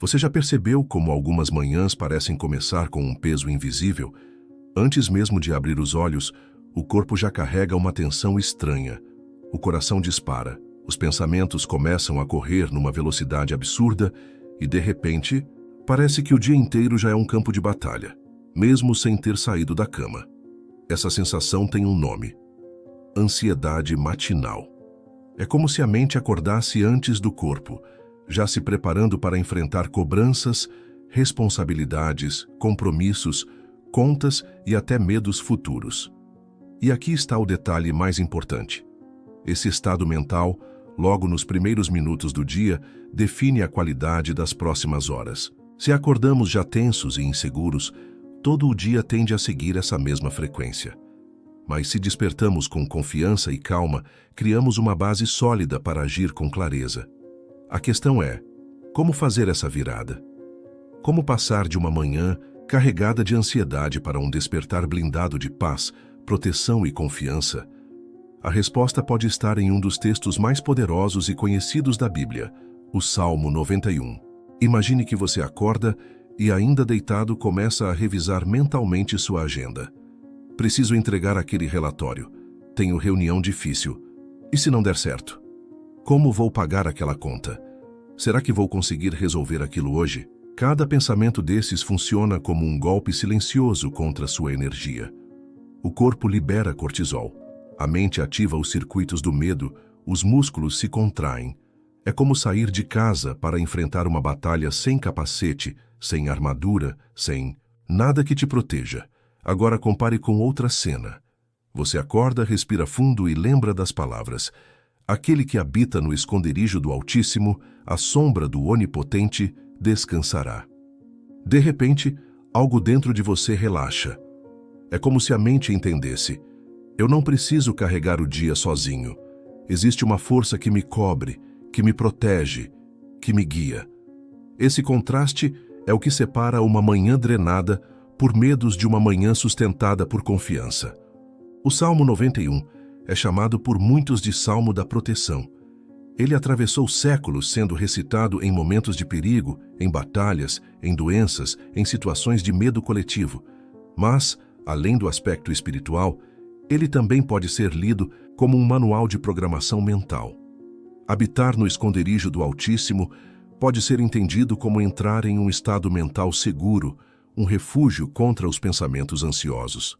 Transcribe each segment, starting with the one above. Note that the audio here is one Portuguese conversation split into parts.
Você já percebeu como algumas manhãs parecem começar com um peso invisível? Antes mesmo de abrir os olhos, o corpo já carrega uma tensão estranha. O coração dispara, os pensamentos começam a correr numa velocidade absurda e, de repente, parece que o dia inteiro já é um campo de batalha, mesmo sem ter saído da cama. Essa sensação tem um nome: ansiedade matinal. É como se a mente acordasse antes do corpo, já se preparando para enfrentar cobranças, responsabilidades, compromissos, contas e até medos futuros. E aqui está o detalhe mais importante. Esse estado mental, logo nos primeiros minutos do dia, define a qualidade das próximas horas. Se acordamos já tensos e inseguros, todo o dia tende a seguir essa mesma frequência. Mas se despertamos com confiança e calma, criamos uma base sólida para agir com clareza. A questão é, como fazer essa virada? Como passar de uma manhã carregada de ansiedade para um despertar blindado de paz, proteção e confiança? A resposta pode estar em um dos textos mais poderosos e conhecidos da Bíblia, o Salmo 91. Imagine que você acorda e, ainda deitado, começa a revisar mentalmente sua agenda. Preciso entregar aquele relatório. Tenho reunião difícil. E se não der certo? Como vou pagar aquela conta? Será que vou conseguir resolver aquilo hoje? Cada pensamento desses funciona como um golpe silencioso contra sua energia. O corpo libera cortisol. A mente ativa os circuitos do medo, os músculos se contraem. É como sair de casa para enfrentar uma batalha sem capacete, sem armadura, sem nada que te proteja. Agora compare com outra cena. Você acorda, respira fundo e lembra das palavras: aquele que habita no esconderijo do Altíssimo, à sombra do Onipotente, descansará. De repente, algo dentro de você relaxa. É como se a mente entendesse: eu não preciso carregar o dia sozinho. Existe uma força que me cobre, que me protege, que me guia. Esse contraste é o que separa uma manhã drenada por medos de uma manhã sustentada por confiança. O Salmo 91 é chamado por muitos de Salmo da Proteção. Ele atravessou séculos sendo recitado em momentos de perigo, em batalhas, em doenças, em situações de medo coletivo. Mas, além do aspecto espiritual, ele também pode ser lido como um manual de programação mental. Habitar no esconderijo do Altíssimo pode ser entendido como entrar em um estado mental seguro, um refúgio contra os pensamentos ansiosos.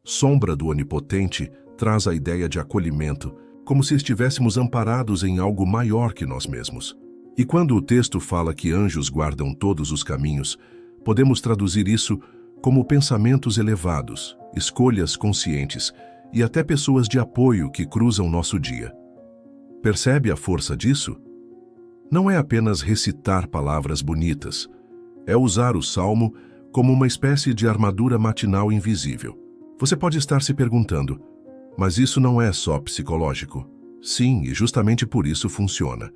Sombra do Onipotente traz a ideia de acolhimento, como se estivéssemos amparados em algo maior que nós mesmos. E quando o texto fala que anjos guardam todos os caminhos, podemos traduzir isso como pensamentos elevados, escolhas conscientes e até pessoas de apoio que cruzam nosso dia. Percebe a força disso? Não é apenas recitar palavras bonitas, é usar o Salmo como uma espécie de armadura matinal invisível. Você pode estar se perguntando: mas isso não é só psicológico? Sim, e justamente por isso funciona.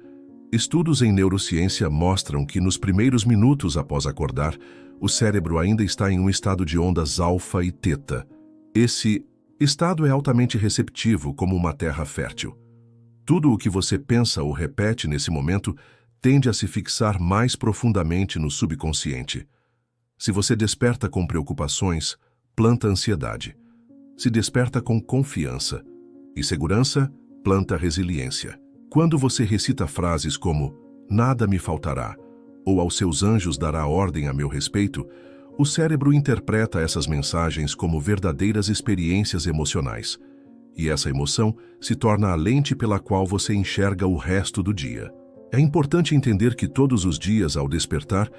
Estudos em neurociência mostram que nos primeiros minutos após acordar, o cérebro ainda está em um estado de ondas alfa e teta. Esse estado é altamente receptivo, como uma terra fértil. Tudo o que você pensa ou repete nesse momento tende a se fixar mais profundamente no subconsciente. Se você desperta com preocupações, planta ansiedade. Se desperta com confiança e segurança, planta resiliência. Quando você recita frases como "nada me faltará" ou "aos seus anjos dará ordem a meu respeito", o cérebro interpreta essas mensagens como verdadeiras experiências emocionais. E essa emoção se torna a lente pela qual você enxerga o resto do dia. É importante entender que todos os dias, ao despertar,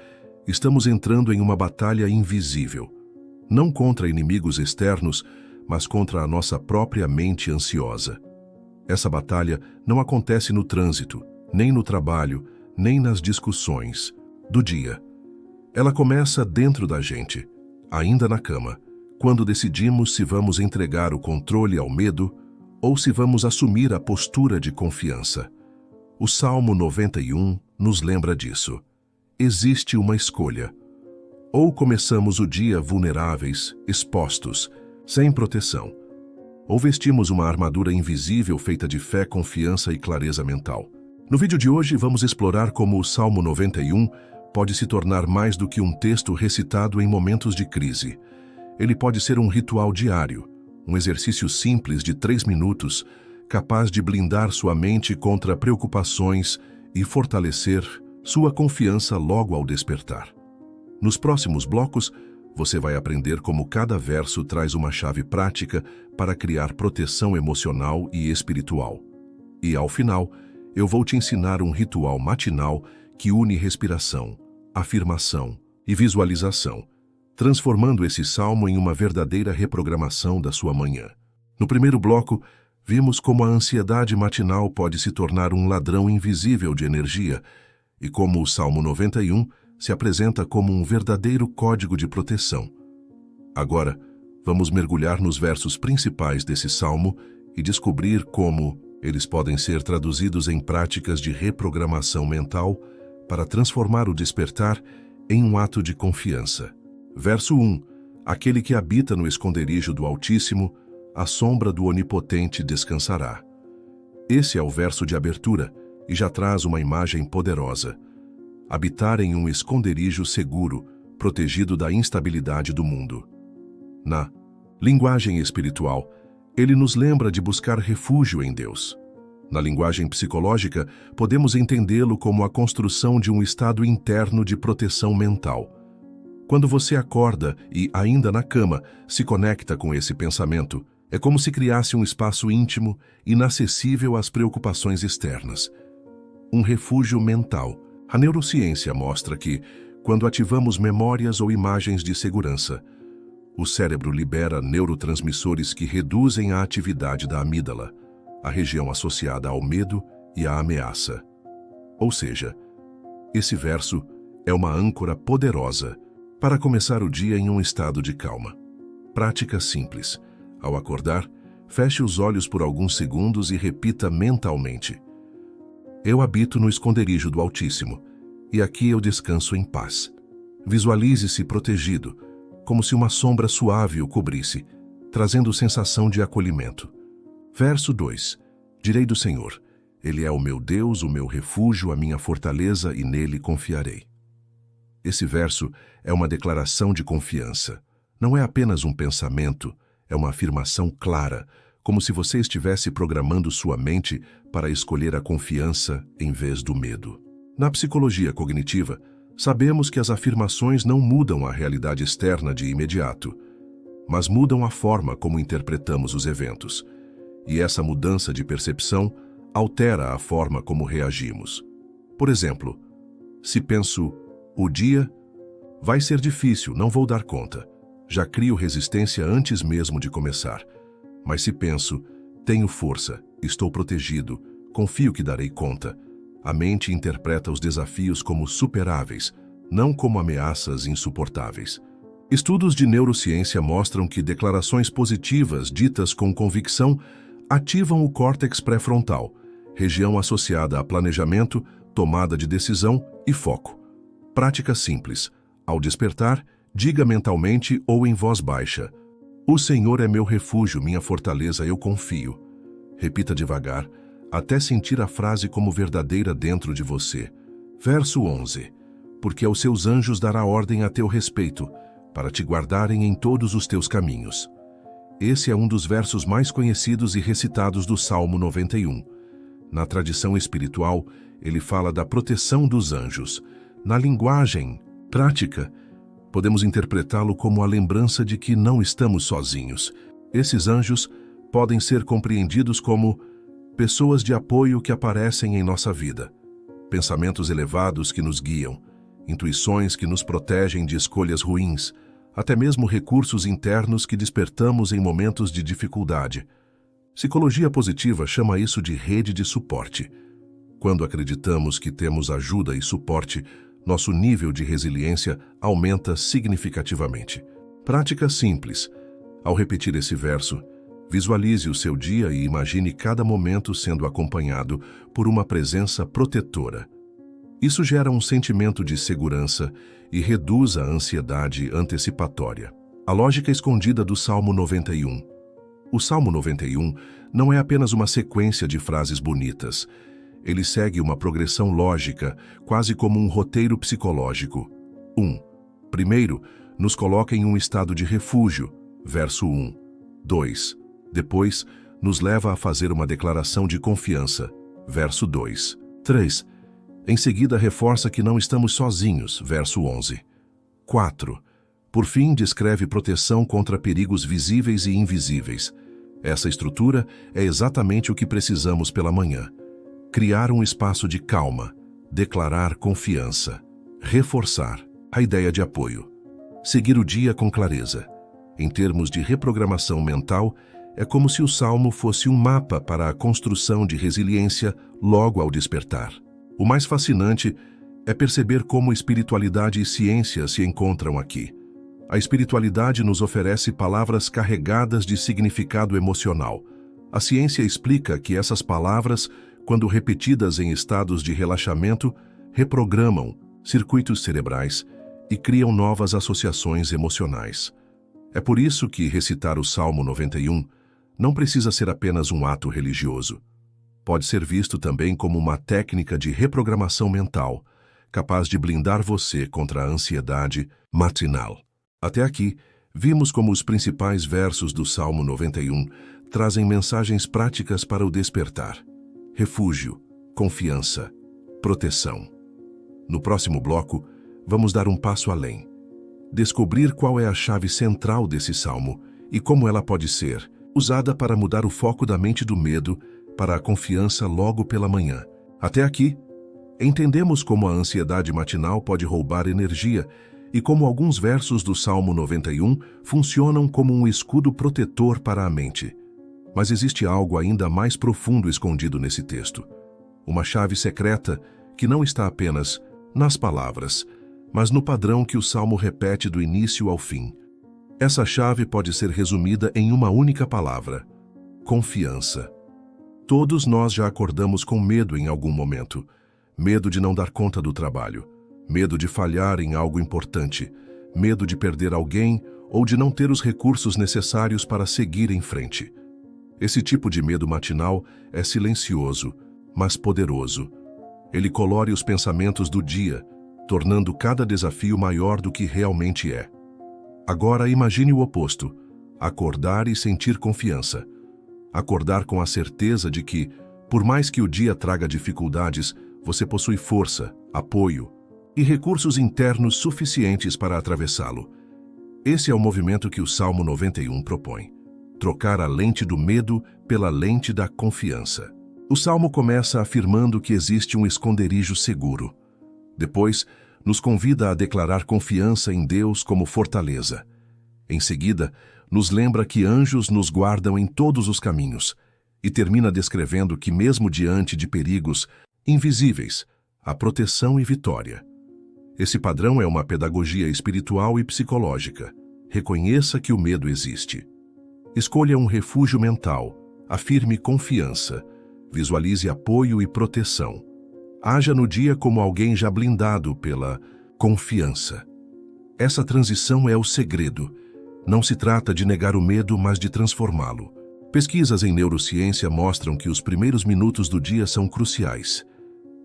estamos entrando em uma batalha invisível. Não contra inimigos externos, mas contra a nossa própria mente ansiosa. Essa batalha não acontece no trânsito, nem no trabalho, nem nas discussões do dia. Ela começa dentro da gente, ainda na cama, quando decidimos se vamos entregar o controle ao medo ou se vamos assumir a postura de confiança. O Salmo 91 nos lembra disso. Existe uma escolha. Ou começamos o dia vulneráveis, expostos, sem proteção, ou vestimos uma armadura invisível feita de fé, confiança e clareza mental. No vídeo de hoje vamos explorar como o Salmo 91 pode se tornar mais do que um texto recitado em momentos de crise. Ele pode ser um ritual diário, um exercício simples de 3 minutos, capaz de blindar sua mente contra preocupações e fortalecer sua confiança logo ao despertar. Nos próximos blocos, você vai aprender como cada verso traz uma chave prática para criar proteção emocional e espiritual. E, ao final, eu vou te ensinar um ritual matinal que une respiração, afirmação e visualização, transformando esse salmo em uma verdadeira reprogramação da sua manhã. No primeiro bloco, vimos como a ansiedade matinal pode se tornar um ladrão invisível de energia e como o Salmo 91 se apresenta como um verdadeiro código de proteção. Agora, vamos mergulhar nos versos principais desse salmo e descobrir como eles podem ser traduzidos em práticas de reprogramação mental para transformar o despertar em um ato de confiança. Verso 1. Aquele que habita no esconderijo do Altíssimo, à sombra do Onipotente descansará. Esse é o verso de abertura e já traz uma imagem poderosa. Habitar em um esconderijo seguro, protegido da instabilidade do mundo. Na linguagem espiritual, ele nos lembra de buscar refúgio em Deus. Na linguagem psicológica, podemos entendê-lo como a construção de um estado interno de proteção mental. Quando você acorda e, ainda na cama, se conecta com esse pensamento, é como se criasse um espaço íntimo, inacessível às preocupações externas. Um refúgio mental. A neurociência mostra que, quando ativamos memórias ou imagens de segurança, o cérebro libera neurotransmissores que reduzem a atividade da amígdala, a região associada ao medo e à ameaça. Ou seja, esse verso é uma âncora poderosa para começar o dia em um estado de calma. Prática simples. Ao acordar, feche os olhos por alguns segundos e repita mentalmente: eu habito no esconderijo do Altíssimo, e aqui eu descanso em paz. Visualize-se protegido, como se uma sombra suave o cobrisse, trazendo sensação de acolhimento. Verso 2. Direi do Senhor: Ele é o meu Deus, o meu refúgio, a minha fortaleza, e nele confiarei. Esse verso é uma declaração de confiança. Não é apenas um pensamento, é uma afirmação clara, como se você estivesse programando sua mente para escolher a confiança em vez do medo. Na psicologia cognitiva, sabemos que as afirmações não mudam a realidade externa de imediato, mas mudam a forma como interpretamos os eventos. E essa mudança de percepção altera a forma como reagimos. Por exemplo, se penso, o dia vai ser difícil, não vou dar conta, já crio resistência antes mesmo de começar. Mas se penso, tenho força, estou protegido, confio que darei conta, a mente interpreta os desafios como superáveis, não como ameaças insuportáveis. Estudos de neurociência mostram que declarações positivas ditas com convicção ativam o córtex pré-frontal, região associada a planejamento, tomada de decisão e foco. Prática simples. Ao despertar, diga mentalmente ou em voz baixa: o Senhor é meu refúgio, minha fortaleza, eu confio. Repita devagar, até sentir a frase como verdadeira dentro de você. Verso 11. Porque aos seus anjos dará ordem a teu respeito, para te guardarem em todos os teus caminhos. Esse é um dos versos mais conhecidos e recitados do Salmo 91. Na tradição espiritual, ele fala da proteção dos anjos. Na linguagem prática, podemos interpretá-lo como a lembrança de que não estamos sozinhos. Esses anjos podem ser compreendidos como pessoas de apoio que aparecem em nossa vida, pensamentos elevados que nos guiam, intuições que nos protegem de escolhas ruins, até mesmo recursos internos que despertamos em momentos de dificuldade. Psicologia positiva chama isso de rede de suporte. Quando acreditamos que temos ajuda e suporte, nosso nível de resiliência aumenta significativamente. Prática simples. Ao repetir esse verso, visualize o seu dia e imagine cada momento sendo acompanhado por uma presença protetora. Isso gera um sentimento de segurança e reduz a ansiedade antecipatória. A lógica escondida do Salmo 91. O Salmo 91 não é apenas uma sequência de frases bonitas. Ele segue uma progressão lógica, quase como um roteiro psicológico. 1. Primeiro, nos coloca em um estado de refúgio, verso 1. 2. Depois, nos leva a fazer uma declaração de confiança, verso 2. 3. Em seguida, reforça que não estamos sozinhos, verso 11. 4. Por fim, descreve proteção contra perigos visíveis e invisíveis. Essa estrutura é exatamente o que precisamos pela manhã. Criar um espaço de calma, declarar confiança, reforçar a ideia de apoio. Seguir o dia com clareza. Em termos de reprogramação mental, é como se o Salmo fosse um mapa para a construção de resiliência logo ao despertar. O mais fascinante é perceber como espiritualidade e ciência se encontram aqui. A espiritualidade nos oferece palavras carregadas de significado emocional. A ciência explica que essas palavras, quando repetidas em estados de relaxamento, reprogramam circuitos cerebrais e criam novas associações emocionais. É por isso que recitar o Salmo 91 não precisa ser apenas um ato religioso. Pode ser visto também como uma técnica de reprogramação mental, capaz de blindar você contra a ansiedade matinal. Até aqui, vimos como os principais versos do Salmo 91 trazem mensagens práticas para o despertar. Refúgio, confiança, proteção. No próximo bloco, vamos dar um passo além. Descobrir qual é a chave central desse salmo e como ela pode ser usada para mudar o foco da mente do medo para a confiança logo pela manhã. Até aqui, entendemos como a ansiedade matinal pode roubar energia e como alguns versos do Salmo 91 funcionam como um escudo protetor para a mente. Mas existe algo ainda mais profundo escondido nesse texto. Uma chave secreta que não está apenas nas palavras, mas no padrão que o Salmo repete do início ao fim. Essa chave pode ser resumida em uma única palavra: confiança. Todos nós já acordamos com medo em algum momento. Medo de não dar conta do trabalho, medo de falhar em algo importante, medo de perder alguém ou de não ter os recursos necessários para seguir em frente. Esse tipo de medo matinal é silencioso, mas poderoso. Ele colore os pensamentos do dia, tornando cada desafio maior do que realmente é. Agora imagine o oposto: acordar e sentir confiança. Acordar com a certeza de que, por mais que o dia traga dificuldades, você possui força, apoio e recursos internos suficientes para atravessá-lo. Esse é o movimento que o Salmo 91 propõe: trocar a lente do medo pela lente da confiança. O Salmo começa afirmando que existe um esconderijo seguro. Depois, nos convida a declarar confiança em Deus como fortaleza. Em seguida, nos lembra que anjos nos guardam em todos os caminhos e termina descrevendo que, mesmo diante de perigos invisíveis, há proteção e vitória. Esse padrão é uma pedagogia espiritual e psicológica. Reconheça que o medo existe. Escolha um refúgio mental, afirme confiança, visualize apoio e proteção. Haja no dia como alguém já blindado pela confiança. Essa transição é o segredo. Não se trata de negar o medo, mas de transformá-lo. Pesquisas em neurociência mostram que os primeiros minutos do dia são cruciais.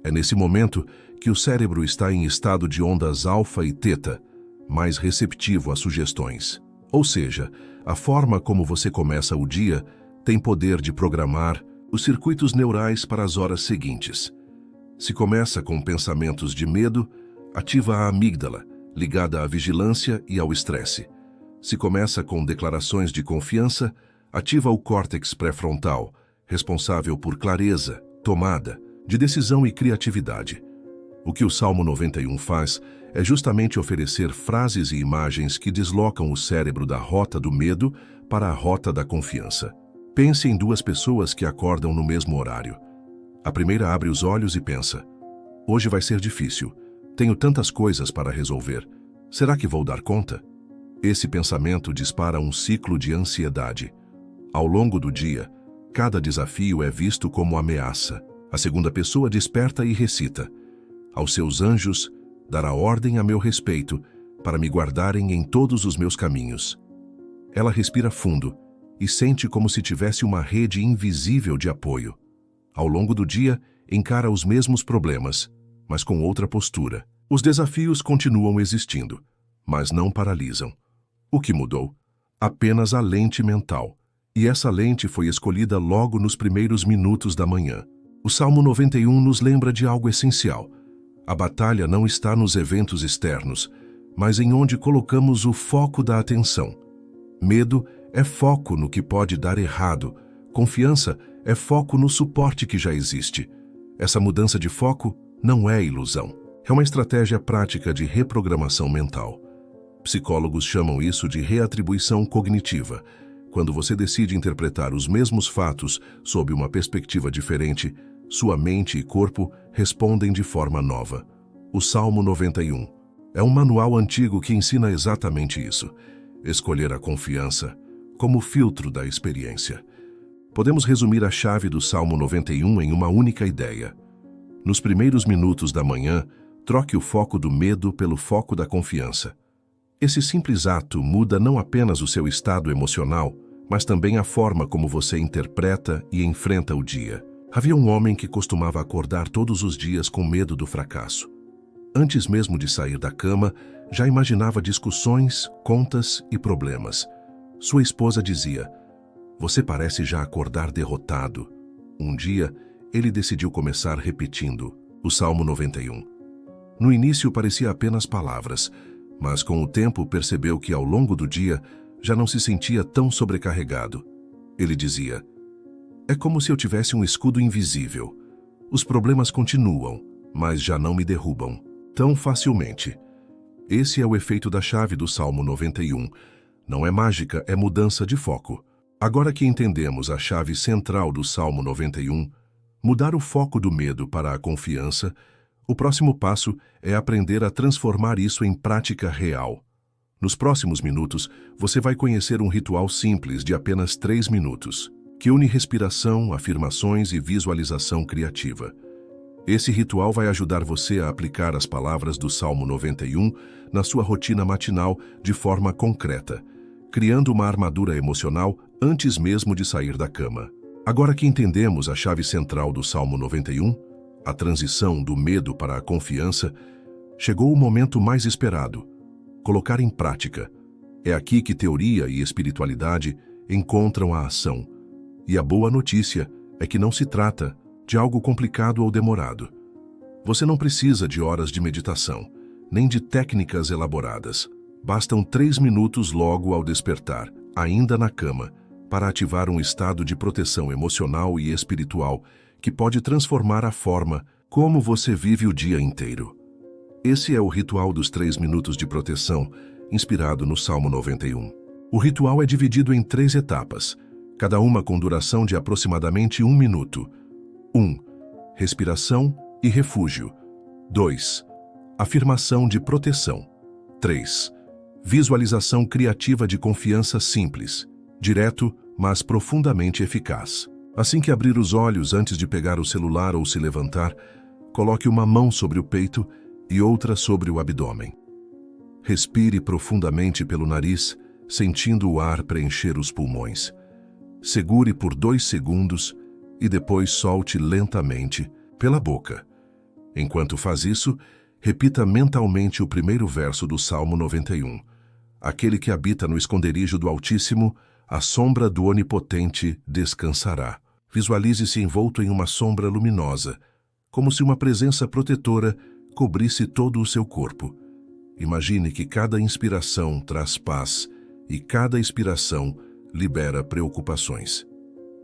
É nesse momento que o cérebro está em estado de ondas alfa e teta, mais receptivo a sugestões. Ou seja, a forma como você começa o dia tem poder de programar os circuitos neurais para as horas seguintes. Se começa com pensamentos de medo, ativa a amígdala, ligada à vigilância e ao estresse. Se começa com declarações de confiança, ativa o córtex pré-frontal, responsável por clareza, tomada, de decisão e criatividade. O que o Salmo 91 faz é justamente oferecer frases e imagens que deslocam o cérebro da rota do medo para a rota da confiança. Pense em duas pessoas que acordam no mesmo horário. A primeira abre os olhos e pensa: hoje vai ser difícil, tenho tantas coisas para resolver, será que vou dar conta? Esse pensamento dispara um ciclo de ansiedade. Ao longo do dia, cada desafio é visto como ameaça. A segunda pessoa desperta e recita: aos seus anjos dará ordem a meu respeito, para me guardarem em todos os meus caminhos. Ela respira fundo e sente como se tivesse uma rede invisível de apoio. Ao longo do dia, encara os mesmos problemas, mas com outra postura. Os desafios continuam existindo, mas não paralisam. O que mudou? Apenas a lente mental. E essa lente foi escolhida logo nos primeiros minutos da manhã. O Salmo 91 nos lembra de algo essencial. A batalha não está nos eventos externos, mas em onde colocamos o foco da atenção. Medo é foco no que pode dar errado. Confiança é foco no suporte que já existe. Essa mudança de foco não é ilusão. É uma estratégia prática de reprogramação mental. Psicólogos chamam isso de reatribuição cognitiva. Quando você decide interpretar os mesmos fatos sob uma perspectiva diferente, sua mente e corpo respondem de forma nova. O Salmo 91 é um manual antigo que ensina exatamente isso. Escolher a confiança como filtro da experiência. Podemos resumir a chave do Salmo 91 em uma única ideia. Nos primeiros minutos da manhã, troque o foco do medo pelo foco da confiança. Esse simples ato muda não apenas o seu estado emocional, mas também a forma como você interpreta e enfrenta o dia. Havia um homem que costumava acordar todos os dias com medo do fracasso. Antes mesmo de sair da cama, já imaginava discussões, contas e problemas. Sua esposa dizia: "Você parece já acordar derrotado." Um dia, ele decidiu começar repetindo o Salmo 91. No início parecia apenas palavras, mas com o tempo percebeu que ao longo do dia já não se sentia tão sobrecarregado. Ele dizia: "É como se eu tivesse um escudo invisível. Os problemas continuam, mas já não me derrubam tão facilmente." Esse é o efeito da chave do Salmo 91. Não é mágica, é mudança de foco. Agora que entendemos a chave central do Salmo 91, mudar o foco do medo para a confiança, o próximo passo é aprender a transformar isso em prática real. Nos próximos minutos, você vai conhecer um ritual simples de apenas 3 minutos, que une respiração, afirmações e visualização criativa. Esse ritual vai ajudar você a aplicar as palavras do Salmo 91 na sua rotina matinal de forma concreta, criando uma armadura emocional antes mesmo de sair da cama. Agora que entendemos a chave central do Salmo 91, a transição do medo para a confiança, chegou o momento mais esperado: colocar em prática. É aqui que teoria e espiritualidade encontram a ação. E a boa notícia é que não se trata de algo complicado ou demorado. Você não precisa de horas de meditação, nem de técnicas elaboradas. Bastam 3 minutos logo ao despertar, ainda na cama, para ativar um estado de proteção emocional e espiritual que pode transformar a forma como você vive o dia inteiro. Esse é o ritual dos 3 minutos de proteção, inspirado no Salmo 91. O ritual é dividido em 3 etapas, cada uma com duração de aproximadamente 1 minuto. 1. Respiração e refúgio. 2. Afirmação de proteção. 3. Visualização criativa de confiança simples, direto, mas profundamente eficaz. Assim que abrir os olhos antes de pegar o celular ou se levantar, coloque uma mão sobre o peito e outra sobre o abdômen. Respire profundamente pelo nariz, sentindo o ar preencher os pulmões. Segure por 2 segundos e depois solte lentamente pela boca. Enquanto faz isso, repita mentalmente o primeiro verso do Salmo 91. Aquele que habita no esconderijo do Altíssimo, à sombra do Onipotente descansará. Visualize-se envolto em uma sombra luminosa, como se uma presença protetora cobrisse todo o seu corpo. Imagine que cada inspiração traz paz e cada expiração libera preocupações.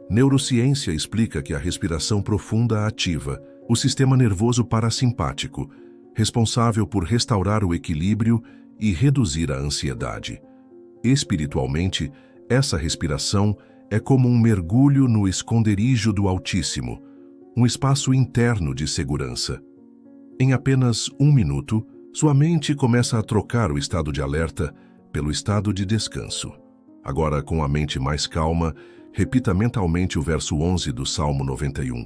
Neurociência explica que a respiração profunda ativa o sistema nervoso parasimpático, responsável por restaurar o equilíbrio e reduzir a ansiedade. Espiritualmente, essa respiração é como um mergulho no esconderijo do Altíssimo, um espaço interno de segurança. Em apenas 1 minuto, sua mente começa a trocar o estado de alerta pelo estado de descanso. Agora, com a mente mais calma, repita mentalmente o verso 11 do Salmo 91.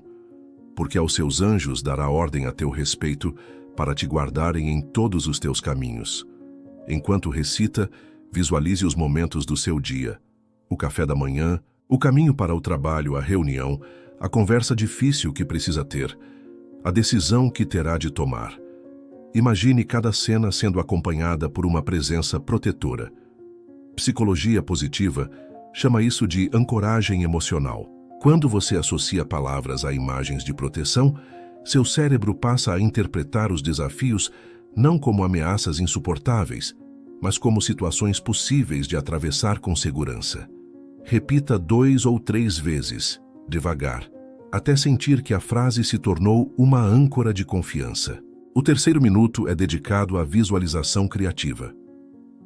Porque aos seus anjos dará ordem a teu respeito para te guardarem em todos os teus caminhos. Enquanto recita, visualize os momentos do seu dia: o café da manhã, o caminho para o trabalho, a reunião, a conversa difícil que precisa ter. a decisão que terá de tomar. Imagine cada cena sendo acompanhada por uma presença protetora. Psicologia positiva chama isso de ancoragem emocional. Quando você associa palavras a imagens de proteção, seu cérebro passa a interpretar os desafios não como ameaças insuportáveis, mas como situações possíveis de atravessar com segurança. Repita 2 ou 3 vezes, devagar, até sentir que a frase se tornou uma âncora de confiança. O terceiro minuto é dedicado à visualização criativa.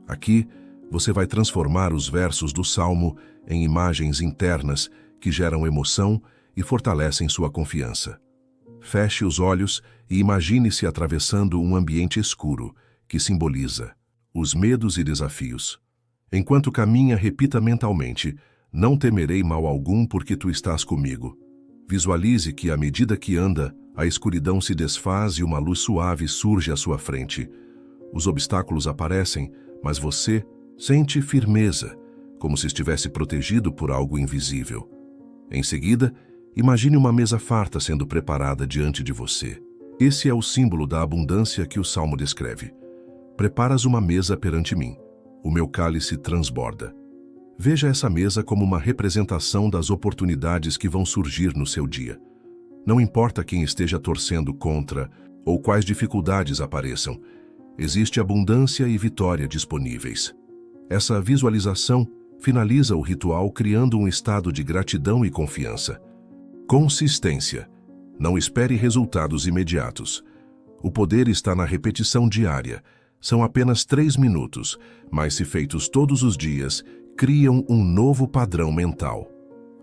Aqui, você vai transformar os versos do Salmo em imagens internas que geram emoção e fortalecem sua confiança. Feche os olhos e imagine-se atravessando um ambiente escuro, que simboliza os medos e desafios. Enquanto caminha, repita mentalmente: não temerei mal algum porque tu estás comigo. Visualize que, à medida que anda, a escuridão se desfaz e uma luz suave surge à sua frente. Os obstáculos aparecem, mas você sente firmeza, como se estivesse protegido por algo invisível. Em seguida, imagine uma mesa farta sendo preparada diante de você. Esse é o símbolo da abundância que o Salmo descreve. Preparas uma mesa perante mim. O meu cálice transborda. Veja essa mesa como uma representação das oportunidades que vão surgir no seu dia. Não importa quem esteja torcendo contra ou quais dificuldades apareçam, existe abundância e vitória disponíveis. Essa visualização finaliza o ritual criando um estado de gratidão e confiança. Consistência. Não espere resultados imediatos. O poder está na repetição diária. São apenas 3 minutos, mas se feitos todos os dias, criam um novo padrão mental.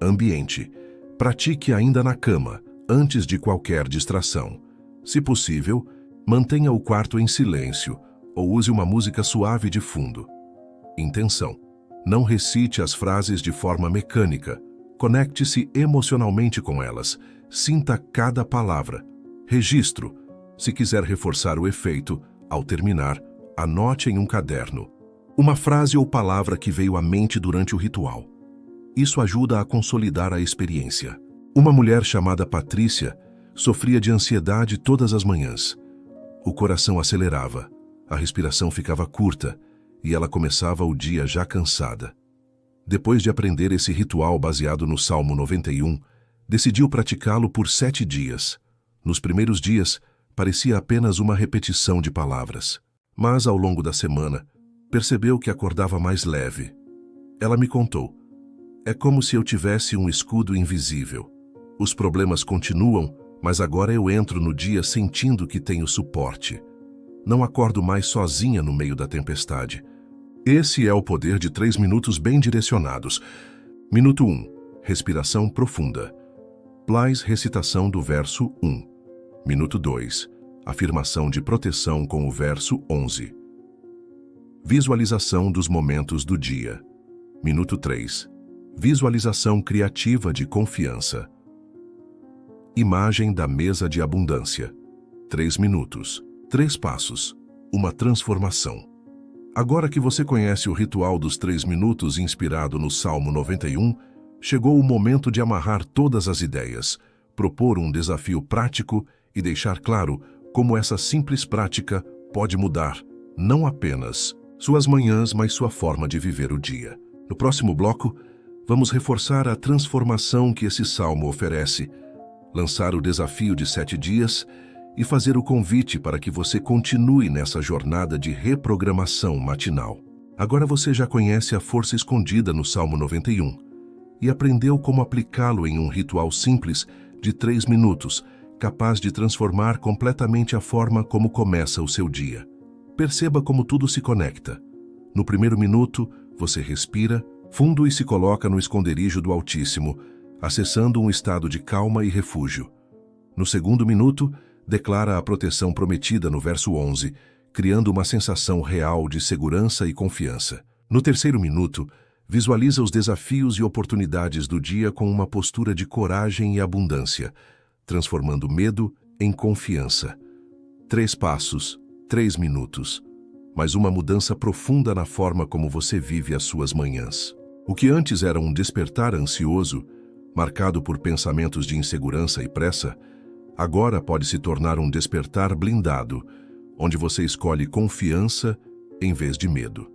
Ambiente. Pratique ainda na cama, antes de qualquer distração. Se possível, mantenha o quarto em silêncio ou use uma música suave de fundo. Intenção. Não recite as frases de forma mecânica. Conecte-se emocionalmente com elas. Sinta cada palavra. Registro. Se quiser reforçar o efeito, ao terminar, anote em um caderno uma frase ou palavra que veio à mente durante o ritual. Isso ajuda a consolidar a experiência. Uma mulher chamada Patrícia sofria de ansiedade todas as manhãs. O coração acelerava, a respiração ficava curta e ela começava o dia já cansada. Depois de aprender esse ritual baseado no Salmo 91, decidiu praticá-lo por 7 dias. Nos primeiros dias, parecia apenas uma repetição de palavras. Mas, ao longo da semana, percebeu que acordava mais leve. Ela me contou: é como se eu tivesse um escudo invisível. Os problemas continuam, mas agora eu entro no dia sentindo que tenho suporte. Não acordo mais sozinha no meio da tempestade. Esse é o poder de 3 minutos bem direcionados. Minuto 1. Respiração profunda. Plais recitação do verso 1. Minuto 2. Afirmação de proteção com o verso 11. Visualização dos momentos do dia. Minuto 3. Visualização criativa de confiança. Imagem da mesa de abundância. 3 minutos. 3 passos. Uma transformação. Agora que você conhece o ritual dos 3 minutos inspirado no Salmo 91, chegou o momento de amarrar todas as ideias, propor um desafio prático e deixar claro como essa simples prática pode mudar, não apenas suas manhãs, mas sua forma de viver o dia. No próximo bloco, vamos reforçar a transformação que esse salmo oferece, lançar o desafio de 7 dias e fazer o convite para que você continue nessa jornada de reprogramação matinal. Agora você já conhece a força escondida no Salmo 91 e aprendeu como aplicá-lo em um ritual simples de 3 minutos, capaz de transformar completamente a forma como começa o seu dia. Perceba como tudo se conecta. No primeiro minuto, você respira fundo e se coloca no esconderijo do Altíssimo, acessando um estado de calma e refúgio. No segundo minuto, declara a proteção prometida no verso 11, criando uma sensação real de segurança e confiança. No terceiro minuto, visualiza os desafios e oportunidades do dia com uma postura de coragem e abundância, transformando medo em confiança. 3 passos, 3 minutos, mas uma mudança profunda na forma como você vive as suas manhãs. O que antes era um despertar ansioso, marcado por pensamentos de insegurança e pressa, Agora pode se tornar um despertar blindado, onde você escolhe confiança em vez de medo.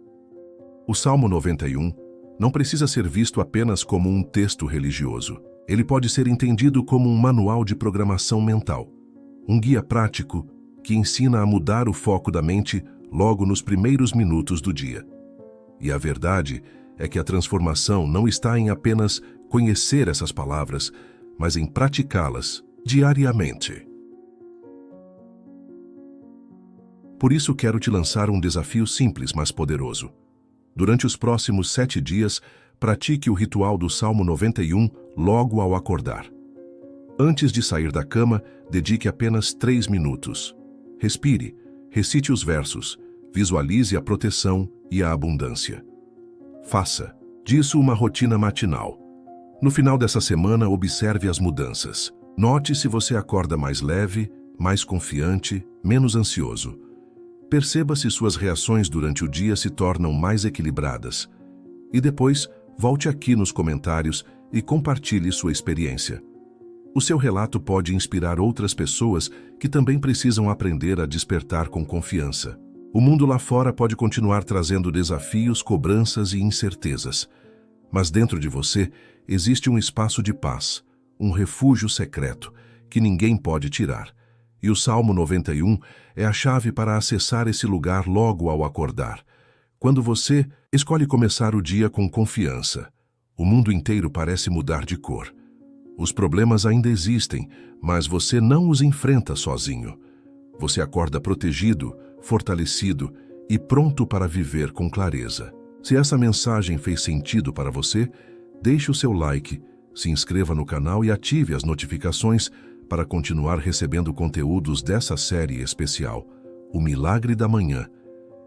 O Salmo 91 não precisa ser visto apenas como um texto religioso. Ele pode ser entendido como um manual de programação mental, um guia prático que ensina a mudar o foco da mente logo nos primeiros minutos do dia. E a verdade é que a transformação não está em apenas conhecer essas palavras, mas em praticá-las diariamente. Por isso quero te lançar um desafio simples, mas poderoso. Durante os próximos 7 dias, pratique o ritual do Salmo 91 logo ao acordar. Antes de sair da cama, dedique apenas 3 minutos. Respire, recite os versos, visualize a proteção e a abundância. Faça disso uma rotina matinal. No final dessa semana, observe as mudanças. Note se você acorda mais leve, mais confiante, menos ansioso. Perceba se suas reações durante o dia se tornam mais equilibradas. E depois, volte aqui nos comentários e compartilhe sua experiência. O seu relato pode inspirar outras pessoas que também precisam aprender a despertar com confiança. O mundo lá fora pode continuar trazendo desafios, cobranças e incertezas. Mas dentro de você existe um espaço de paz, um refúgio secreto, que ninguém pode tirar. E o Salmo 91 é a chave para acessar esse lugar logo ao acordar. Quando você escolhe começar o dia com confiança, o mundo inteiro parece mudar de cor. Os problemas ainda existem, mas você não os enfrenta sozinho. Você acorda protegido, fortalecido e pronto para viver com clareza. Se essa mensagem fez sentido para você, deixe o seu like, se inscreva no canal e ative as notificações para continuar recebendo conteúdos dessa série especial, O Milagre da Manhã,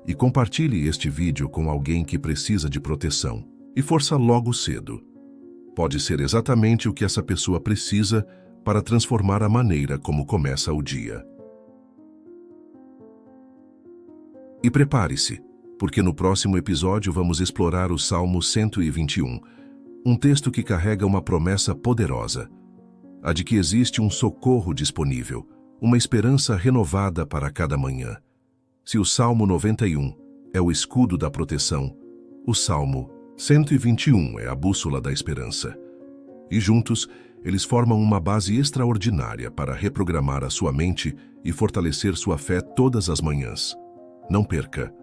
e compartilhe este vídeo com alguém que precisa de proteção e força logo cedo. Pode ser exatamente o que essa pessoa precisa para transformar a maneira como começa o dia. E prepare-se, porque no próximo episódio vamos explorar o Salmo 121, um texto que carrega uma promessa poderosa, a de que existe um socorro disponível, uma esperança renovada para cada manhã. Se o Salmo 91 é o escudo da proteção, o Salmo 121 é a bússola da esperança. E juntos, eles formam uma base extraordinária para reprogramar a sua mente e fortalecer sua fé todas as manhãs. Não perca!